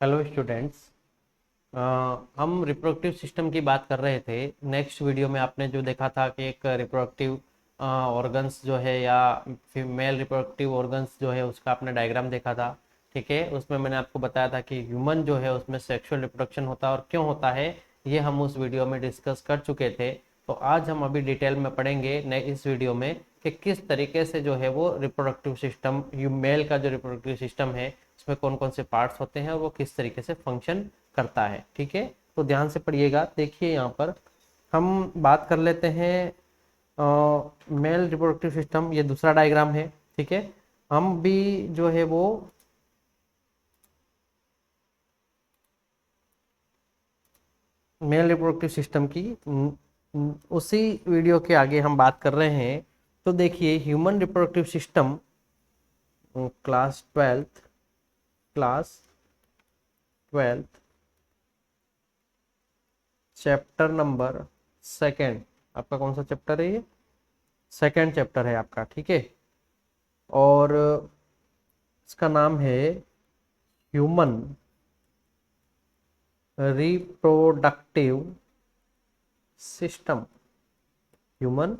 Hello students. हम reproductive system की बात कर रहे थे। नेक्स्ट वीडियो में आपने जो देखा था कि एक रिप्रोडक्टिव ऑर्गन्स जो है या फीमेल रिप्रोडक्टिव ऑर्गन्स जो है उसका आपने डायग्राम देखा था। ठीक है, उसमें मैंने आपको बताया था कि ह्यूमन जो है उसमें सेक्सुअल रिप्रोडक्शन होता है और क्यों होता है, ये हम उस वीडियो में डिस्कस कर चुके थे। तो आज हम अभी डिटेल में पढ़ेंगे इस वीडियो में कि किस तरीके से जो है वो रिप्रोडक्टिव सिस्टम, मेल का जो रिप्रोडक्टिव सिस्टम है उसमें कौन कौन से पार्ट्स होते हैं और वो किस तरीके से फंक्शन करता है। ठीक है, तो ध्यान से पढ़िएगा। देखिए यहाँ पर हम बात कर लेते हैं मेल रिप्रोडक्टिव सिस्टम, ये दूसरा डायग्राम है। ठीक है, हम भी जो है वो मेल रिप्रोडक्टिव सिस्टम की उसी वीडियो के आगे हम बात कर रहे हैं। तो देखिए human reproductive system, class twelfth, class twelfth, chapter number second. आपका कौन सा चैप्टर है? ये सेकेंड चैप्टर है आपका। ठीक है, और इसका नाम है human reproductive system. Human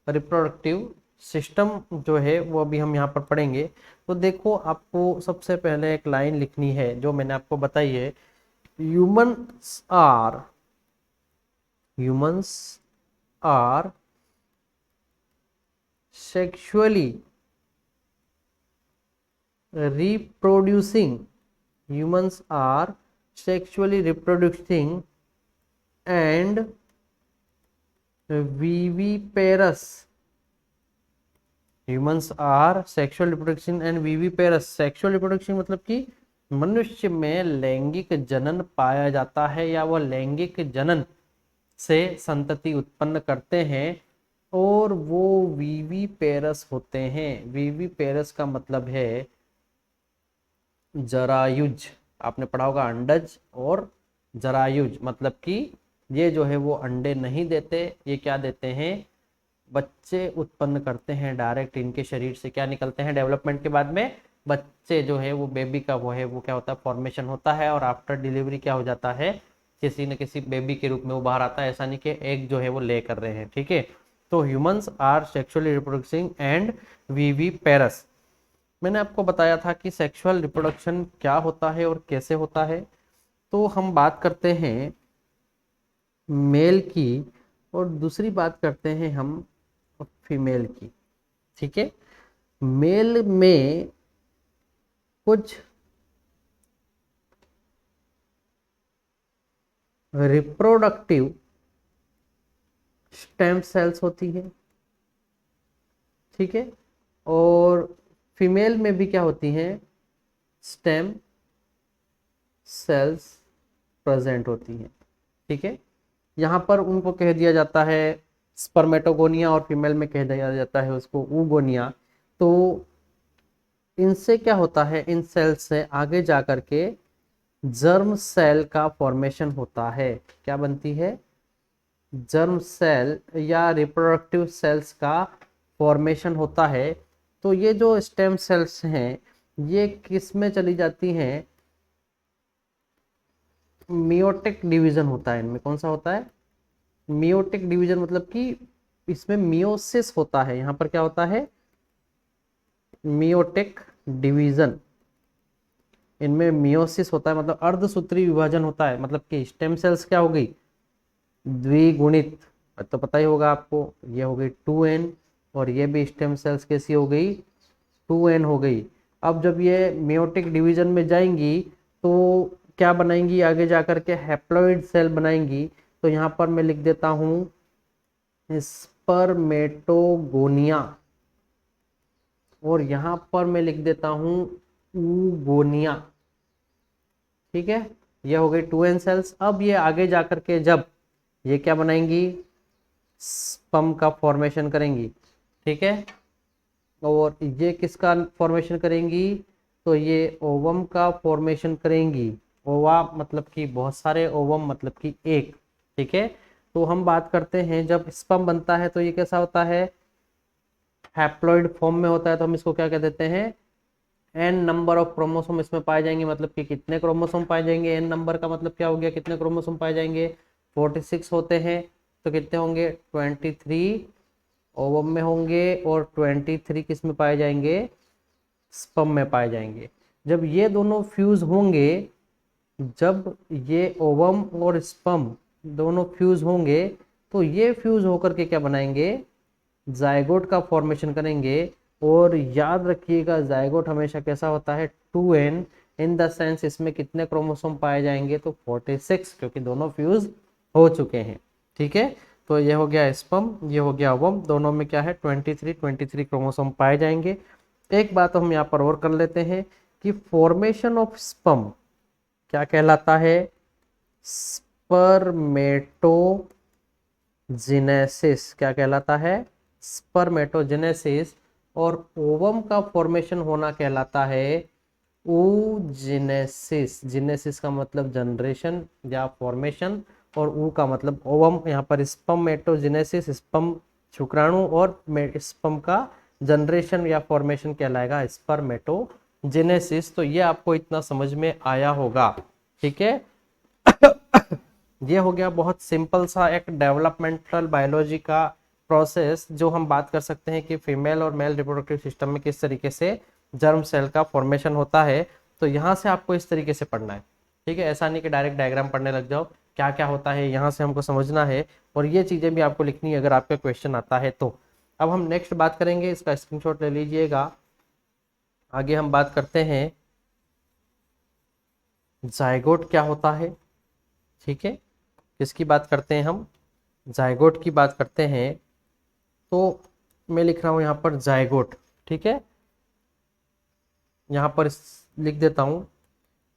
reproductive system जो है वो अभी हम यहाँ पर पढ़ेंगे। तो देखो, आपको सबसे पहले एक लाइन लिखनी है जो मैंने आपको बताई है। Humans are humans are sexually reproducing humans are sexually reproducing and viviparous humans are sexual reproduction and viviparous। sexual reproduction मतलब कि मनुष्य में लैंगिक जनन पाया जाता है या वह लैंगिक जनन से संतति उत्पन्न करते हैं और वो विविपेरस होते हैं। विविपेरस का मतलब है जरायुज। आपने पढ़ा होगा अंडज और जरायुज, मतलब कि ये जो है वो अंडे नहीं देते, ये क्या देते हैं? बच्चे उत्पन्न करते हैं डायरेक्ट। इनके शरीर से क्या निकलते हैं? डेवलपमेंट के बाद में बच्चे जो है वो बेबी का वो है वो क्या होता है? फॉर्मेशन होता है। और आफ्टर डिलीवरी क्या हो जाता है? किसी न किसी बेबी के रूप में वो बाहर आता है। ऐसा नहीं कि एग जो है वो ले कर रहे हैं। ठीक है, तो humans are sexually reproducing and viviparous. मैंने आपको बताया था कि सेक्सुअल रिप्रोडक्शन क्या होता है और कैसे होता है। तो हम बात करते हैं मेल की और दूसरी बात करते हैं हम फीमेल की। ठीक है, मेल में कुछ रिप्रोडक्टिव स्टेम सेल्स होती है। ठीक है, और फीमेल में भी क्या होती हैं? स्टेम सेल्स प्रेजेंट होती हैं। ठीक है, यहाँ पर उनको कह दिया जाता है स्पर्मेटोगोनिया और फीमेल में कह दिया जाता है उसको ऊगोनिया। तो इनसे क्या होता है? इन सेल से आगे जा करके जर्म सेल का फॉर्मेशन होता है। क्या बनती है? जर्म सेल या रिप्रोडक्टिव सेल्स का फॉर्मेशन होता है। तो ये जो स्टेम सेल्स हैं ये किस में चली जाती हैं? मियोटिक डिवीजन होता है इनमें। कौन सा होता है? मियोटिक डिवीजन, मतलब कि इसमें मियोसिस होता है। यहाँ पर क्या होता है? Meiotic division. इनमें मियोसिस होता है, मतलब अर्धसूत्री विभाजन होता है। मतलब कि स्टेम सेल्स क्या हो गई? द्विगुणित। तो पता ही होगा आपको, ये हो गई 2n और ये भी स्टेम सेल्स कैसी हो गई? 2n हो गई। अब जब ये मियोटिक डिवीजन में जाएंगी तो क्या बनाएंगी? आगे जाकर के हैप्लॉइड सेल बनाएंगी। तो यहाँ पर मैं लिख देता हूँ स्पर्मेटोगोनिया और यहाँ पर मैं लिख देता हूँ ऊगोनिया। ठीक है, ये हो गई 2n सेल्स। अब ये आगे जाकर के जब ये क्या बनाएंगी? स्पर्म का फॉर्मेशन करेंगी। ठीक है, और ये किसका फॉर्मेशन करेंगी? तो ये ओवम का फॉर्मेशन करेंगी। ओवा मतलब कि बहुत सारे, ओवम मतलब कि एक। ठीक है, तो हम बात करते हैं जब स्पर्म बनता है तो ये कैसा होता है? हैप्लॉइड फॉर्म में होता है। तो हम इसको क्या कह देते हैं? n नंबर ऑफ क्रोमोसोम इसमें पाए जाएंगे, मतलब कि कितने क्रोमोसोम पाए जाएंगे, n नंबर का मतलब क्या हो गया, कितने क्रोमोसोम पाए जाएंगे, 46 होते हैं, तो कितने होंगे 23 ओवम में होंगे और 23 किस में पाए जाएंगे, स्पर्म में पाए जाएंगे। जब ये दोनों फ्यूज होंगे, जब ये ओवम और स्पर्म दोनों फ्यूज होंगे, तो ये फ्यूज होकर के क्या बनाएंगे, जायगोट का फॉर्मेशन करेंगे। और याद रखिएगा जायगोट हमेशा कैसा होता है, 2n, इन द सेंस इसमें कितने क्रोमोसोम पाए जाएंगे, तो 46, क्योंकि दोनों फ्यूज हो चुके हैं। ठीक है, तो ये हो गया स्पर्म, ये हो गया ओवम, दोनों में क्या है 23 क्रोमोसोम पाए जाएंगे। एक बात हम यहाँ पर और कर लेते हैं कि फॉर्मेशन ऑफ स्पर्म क्या कहलाता है, स्पर्मेटोजेनेसिस। क्या कहलाता है, स्पर्मेटोजेनेसिस। और ओवम का फॉर्मेशन होना कहलाता है oogenesis। जेनेसिस का मतलब जनरेशन या फॉर्मेशन, और ऊ का मतलब ओवम। यहाँ पर स्पर्मेटोजेनेसिस स्पर्म शुक्राणु, और स्पर्म का जनरेशन या फॉर्मेशन कहलाएगा स्पर्मेटोजेनेसिस। तो ये आपको इतना समझ में आया होगा। ठीक है, ये हो गया बहुत सिंपल सा एक डेवलपमेंटल बायोलॉजी का प्रोसेस, जो हम बात कर सकते हैं कि फीमेल और मेल रिप्रोडक्टिव सिस्टम में किस तरीके से जर्म सेल का फॉर्मेशन होता है। तो यहाँ से आपको इस तरीके से पढ़ना है। ठीक है, ऐसा नहीं कि डायरेक्ट डायग्राम पढ़ने लग जाओ, क्या क्या होता है यहाँ से हमको समझना है, और ये चीजें भी आपको लिखनी है अगर आपका क्वेश्चन आता है तो। अब हम नेक्स्ट बात करेंगे, इसका स्क्रीनशॉट ले लीजिएगा। आगे हम बात करते हैं जायगोट क्या होता है। ठीक है, किसकी बात करते हैं हम, जायगोट की बात करते हैं। तो मैं लिख रहा हूं यहाँ पर जायगोट। ठीक है, यहाँ पर लिख देता हूं,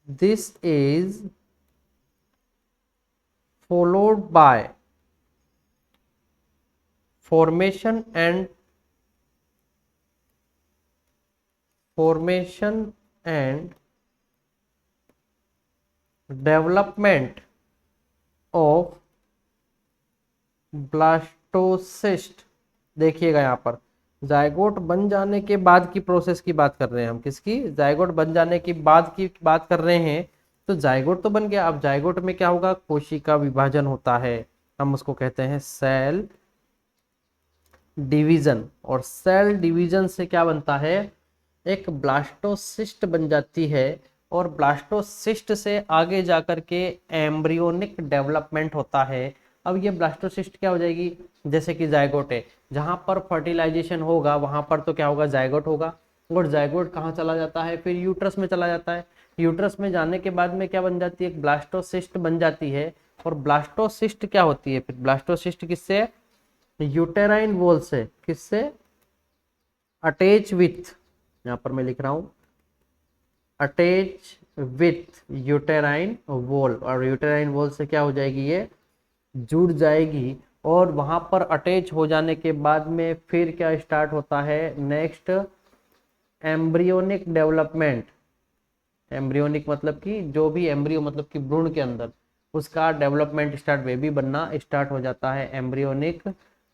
this is followed by formation and development of blastocyst. देखिएगा यहाँ पर जायगोट बन जाने के बाद की प्रोसेस की बात कर रहे हैं हम, किसकी, जायगोट बन जाने के बाद की बात कर रहे हैं। तो जायगोट तो बन गया, अब जायगोट में क्या होगा, कोशिका विभाजन होता है, हम उसको कहते हैं सेल डिवीजन। और सेल डिवीजन से क्या बनता है, एक ब्लास्टोसिस्ट बन जाती है, और ब्लास्टोसिस्ट से आगे जाकर के एम्ब्रियोनिक डेवलपमेंट होता है। अब ये ब्लास्टोसिस्ट क्या हो जाएगी, जैसे कि जायगोट है, जहां पर फर्टिलाइजेशन होगा वहां पर तो क्या होगा, जायगोट होगा। और जायगोट कहाँ चला जाता है, फिर यूट्रस में चला जाता है। यूट्रस में जाने के बाद में क्या बन जाती है, एक ब्लास्टोसिस्ट बन जाती है। और ब्लास्टोसिस्ट क्या होती है, फिर ब्लास्टोसिस्ट किससे, यूटेराइन वॉल से, किससे, अटैच विथ, यहां पर मैं लिख रहा हूं अटैच विथ यूटेराइन वॉल। और यूटेराइन वॉल से क्या हो जाएगी, ये जुड़ जाएगी। और वहां पर अटैच हो जाने के बाद में फिर क्या स्टार्ट होता है, नेक्स्ट एम्ब्रियोनिक डेवलपमेंट। एम्ब्रियोनिक मतलब कि जो भी एम्ब्रियो मतलब कि भ्रूण के अंदर, उसका डेवलपमेंट स्टार्ट, बेबी बनना स्टार्ट हो जाता है, एम्ब्रियोनिक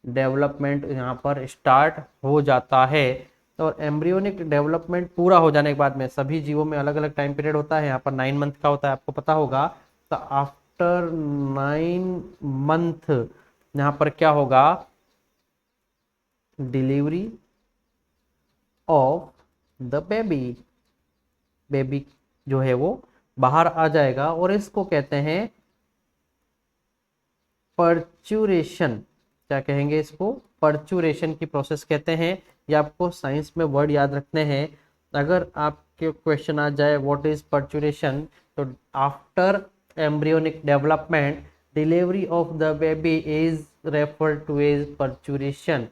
डेवलपमेंट यहाँ पर स्टार्ट हो जाता है। और एम्ब्रियोनिक डेवलपमेंट पूरा हो जाने के बाद में, सभी जीवों में अलग अलग टाइम पीरियड होता है, यहाँ पर 9 मंथ का होता है, आपको पता होगा। तो आफ्टर 9 मंथ यहाँ पर क्या होगा, delivery of the baby. Baby जो है वो बाहर आ जाएगा, और इसको कहते हैं पर्चुरेशन। क्या कहेंगे इसको, पर्चुरेशन की प्रोसेस कहते हैं। ये आपको साइंस में वर्ड याद रखने हैं। अगर आपके क्वेश्चन आ जाए व्हाट इज पर्चुरेशन, तो after embryonic development delivery of the baby is referred to as parturition.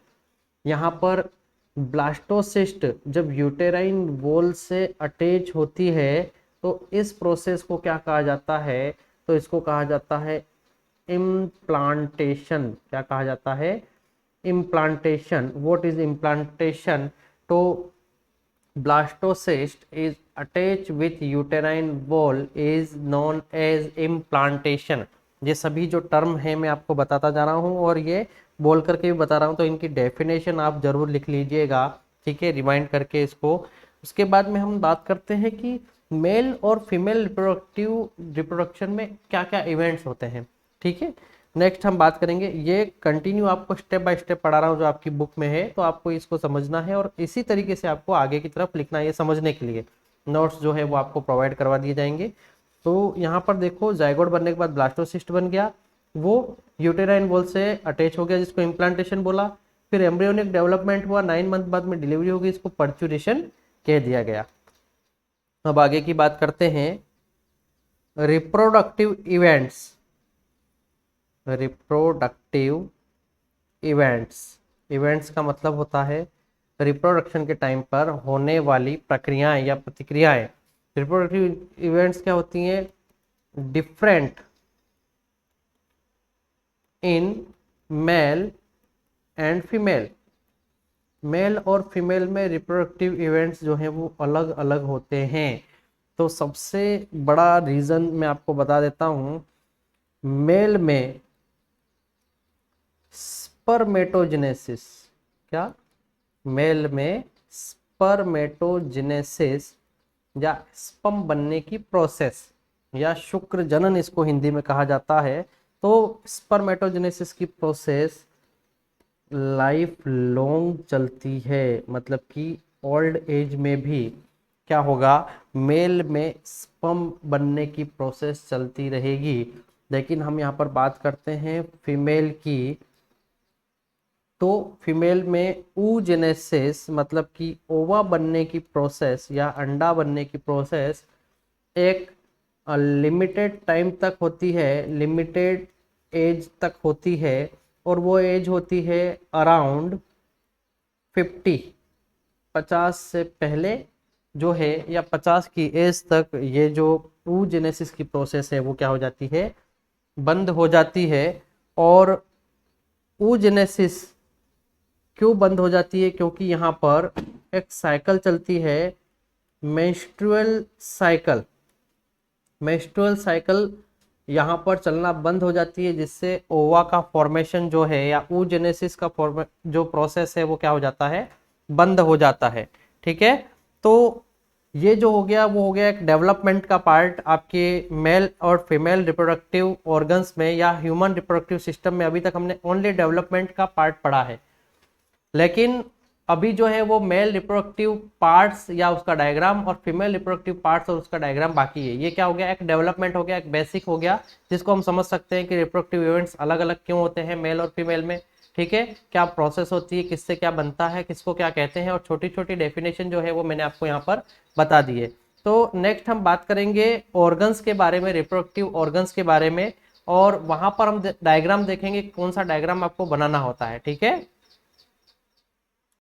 यहाँ पर ब्लास्टोसिस्ट जब यूटेराइन वॉल से अटैच होती है, तो इस प्रोसेस को क्या कहा जाता है, तो इसको कहा जाता है इम्प्लांटेशन। क्या कहा जाता है, इम्प्लांटेशन। व्हाट इज इम्प्लांटेशन, तो blastocyst is attached with uterine wall is known as implantation। ये सभी जो टर्म है मैं आपको बताता जा रहा हूँ, और ये बोल करके भी बता रहा हूँ, तो इनकी डेफिनेशन आप जरूर लिख लीजिएगा। ठीक है, रिमाइंड करके इसको उसके बाद में हम बात करते हैं कि मेल और फीमेल रिप्रोडक्शन में क्या क्या इवेंट्स होते हैं, ठीक है। नेक्स्ट हम बात करेंगे, ये कंटिन्यू आपको स्टेप बाय स्टेप पढ़ा रहा हूँ जो आपकी बुक में है, तो आपको इसको समझना है और इसी तरीके से आपको आगे की तरफ लिखना है। ये समझने के लिए नोट्स जो है वो आपको प्रोवाइड करवा दिए जाएंगे। तो यहाँ पर देखो, जाइगोट बनने के बाद ब्लास्टोसिस्ट बन गया, वो यूटेराइन वॉल से अटैच हो गया जिसको इम्प्लांटेशन बोला। फिर एम्ब्रियोनिक डेवलपमेंट हुआ, 9 मंथ बाद में डिलीवरी होगी, इसको पर्चुरेशन कह दिया गया। अब आगे की बात करते हैं, reproductive events. Reproductive events, events का मतलब होता है रिप्रोडक्शन के टाइम पर होने वाली प्रक्रियाएं या प्रतिक्रियाएं। रिप्रोडक्टिव इवेंट्स क्या होती हैं? Different in male and female. Male और फीमेल में रिप्रोडक्टिव इवेंट्स जो हैं वो अलग अलग होते हैं। तो सबसे बड़ा रीज़न मैं आपको बता देता हूँ, मेल में स्पर्मेटोजेनेसिस, क्या? मेल में स्पर्मेटोजेनेसिस या स्पर्म बनने की प्रोसेस या शुक्र जनन इसको हिंदी में कहा जाता है। तो स्पर्मेटोजेनेसिस की प्रोसेस लाइफ लॉन्ग चलती है, मतलब कि ओल्ड एज में भी क्या होगा, मेल में स्पर्म बनने की प्रोसेस चलती रहेगी। लेकिन हम यहाँ पर बात करते हैं फीमेल की, तो फीमेल में oogenesis मतलब कि ओवा बनने की प्रोसेस या अंडा बनने की प्रोसेस एक लिमिटेड टाइम तक होती है, लिमिटेड एज तक होती है, और वो एज होती है अराउंड 50 से पहले जो है, या 50 की एज तक ये जो oogenesis की प्रोसेस है वो क्या हो जाती है, बंद हो जाती है। और oogenesis क्यों बंद हो जाती है? क्योंकि यहाँ पर एक साइकिल चलती है, मेंस्ट्रुअल साइकिल। मेंस्ट्रुअल साइकिल यहाँ पर चलना बंद हो जाती है, जिससे ओवा का फॉर्मेशन जो है या oogenesis का जो प्रोसेस है वो क्या हो जाता है, बंद हो जाता है, ठीक है। तो ये जो हो गया वो हो गया एक डेवलपमेंट का पार्ट आपके मेल और फीमेल रिप्रोडक्टिव ऑर्गन्स में या ह्यूमन रिप्रोडक्टिव सिस्टम में। अभी तक हमने ओनली डेवलपमेंट का पार्ट पढ़ा है, लेकिन अभी जो है वो मेल रिप्रोडक्टिव पार्ट्स या उसका डायग्राम और फीमेल रिप्रोडक्टिव पार्ट्स और उसका डायग्राम बाकी है। ये क्या हो गया, एक डेवलपमेंट हो गया, एक बेसिक हो गया, जिसको हम समझ सकते हैं कि रिप्रोडक्टिव इवेंट्स अलग अलग क्यों होते हैं मेल और फीमेल में, ठीक है, क्या प्रोसेस होती है, किससे क्या बनता है, किसको क्या कहते हैं, और छोटी छोटी डेफिनेशन जो है वो मैंने आपको यहाँ पर बता दी है। तो नेक्स्ट हम बात करेंगे ऑर्गन्स के बारे में, रिप्रोडक्टिव ऑर्गन्स के बारे में, और वहां पर हम डायग्राम देखेंगे कौन सा डायग्राम आपको बनाना होता है, ठीक है।